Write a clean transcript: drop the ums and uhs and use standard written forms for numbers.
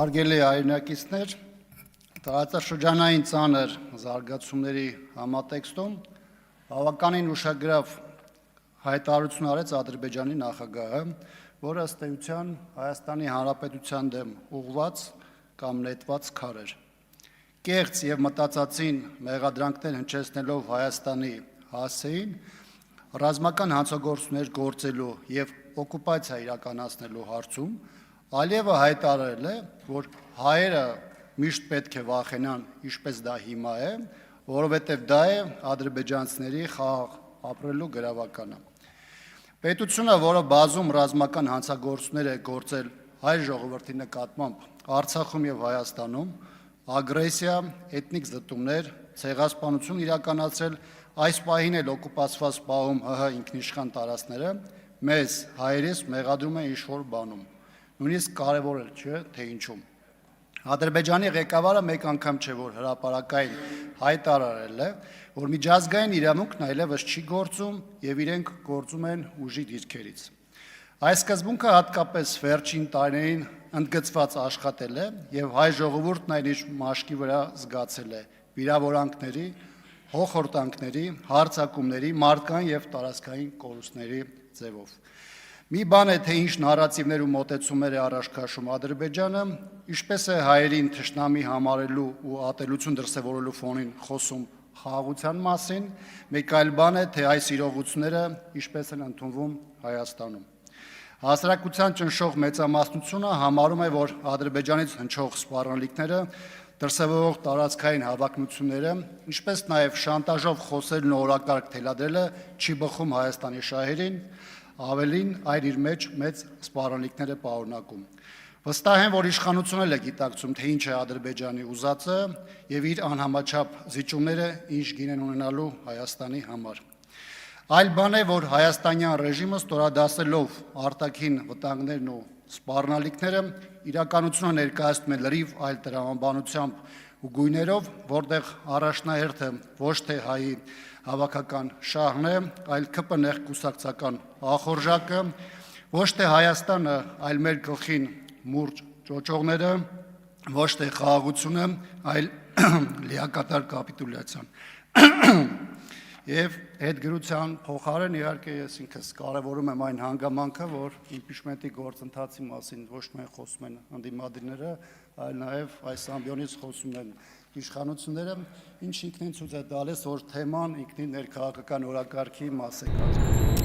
Հարգելի հայրենակիցներ, տարածաշրջանային ծանր զարգացումների համատեքստում բավականին ուշագրավ հայտարարություն արեց Ադրբեջանի նախագահը, որը ըստ էության Հայաստանի Հանրապետության դեմ ուղղված կամ նետված քար էր։ Կեղծ եւ մտածածին մեղադրանքներ հնչեցնելով Հայաստանի հասցեին ռազմական հանցագործություններ գործելու եւ օկուպացիա իրականացնելու հարցում Ալիևը հայտարարել է, որ հայերը միշտ պետք է վախենան, ինչպես դա հիմա է, որովհետև դա է ադրբեջանցիների խաղաղ ապրելու գրավականը։ Պետությունը, որը բազում ռազմական հանցագործություններ է գործել հայ ժողովրդի նկատմամբ Արցախում եւ Հայաստանում, ագրեսիա, էթնիկ զտումներ, ցեղասպանություն իրականացրել, այս պահին էլ օկուպացված պահում ՀՀ ինքնիշխան տարածքները մեզ հայերիս մեղադրում է ինչ-որ բանում։ Նույնիսկ կարևոր էլ չէ, թե ինչում։ Ադրբեջանի ղեկավարը մեկ անգամ չէ, որ հրապարակային հայտարարել է, որ միջազգային իրավունքն այլևս չի գործում եւ իրենք գործում են ուժի դիրքերից։ Այս սկզբունքը հատկապես վերջին տարիներին ընդգծված աշխատել է եւ հայ ժողովուրդն այն ինչ մաշկի վրա զգացել է վիրավորանքների, հոխորտանքների, հարձակումների, մարդկային եւ տարածքային կորուստների ձևով։ Մի բան է, թե ինչ նարատիվներ ու մոտեցումներ է առաջ քաշում Ադրբեջանը, ինչպես է հայերին թշնամի համարելու ու ատելություն դրսևորելու ֆոնին խոսում խաղաղության մասին, մեկ այլ բան է, թե այս իրողությունները ինչպես են ընդունվում Հայաստանում։ Հասարակության ճնշող մեծամասնությունը համարում է, որ Ադրբեջանից հնչող սպառնալիքները, դրսևորող տարածքային հավակնությունները, ինչպես նաև շանտաժով խոսելն ու օրակարգ թելադրելը չի բխում Հայաստանի շահերին, ավելին այլ իր մեջ մեծ սպառնալիքներ է պարունակում։ Վստահ եմ, որ իշխանությունն էլ է գիտակցում, թե ինչ է Ադրբեջանի ուզածը եւ իր անհամաչափ զիջումները ինչ գին են ունենալու Հայաստանի համար։ Այլ բան է, որ հայաստանյան ռեժիմը ստորադասելով արտաքին վտանգներն ու սպառնալիքները իրականությունը ներկայացնում է լրիվ այլ տրամաբանությամբ ու գույներով, որտեղ առաջնահերթը ոչ թե հայի հավաքական շահն է, այլ ԿՊՆ կուսակցական ախորժակը, ոչ թե Հայաստանը, այլ մեր գլխին մուրճ ճոճողները, ոչ թե խաղաղությունը, այլ լիակատար կապիտուլյացիան։ Եվ այդ գրության փոխարեն իհարկե ես ինքս կարևորում եմ այն հանգամանքը, որ իմպիչմենտի գործընթացի մասին ոչ միայն խոսում են ընդդիմադիրները, այլ նաև այս ամբիոնից խոսում են իշխանությունները, ինչ ինքնին ցույց է տալիս, որ թեման ինքնին ներքաղաքական օրակարգի մաս է կազմում։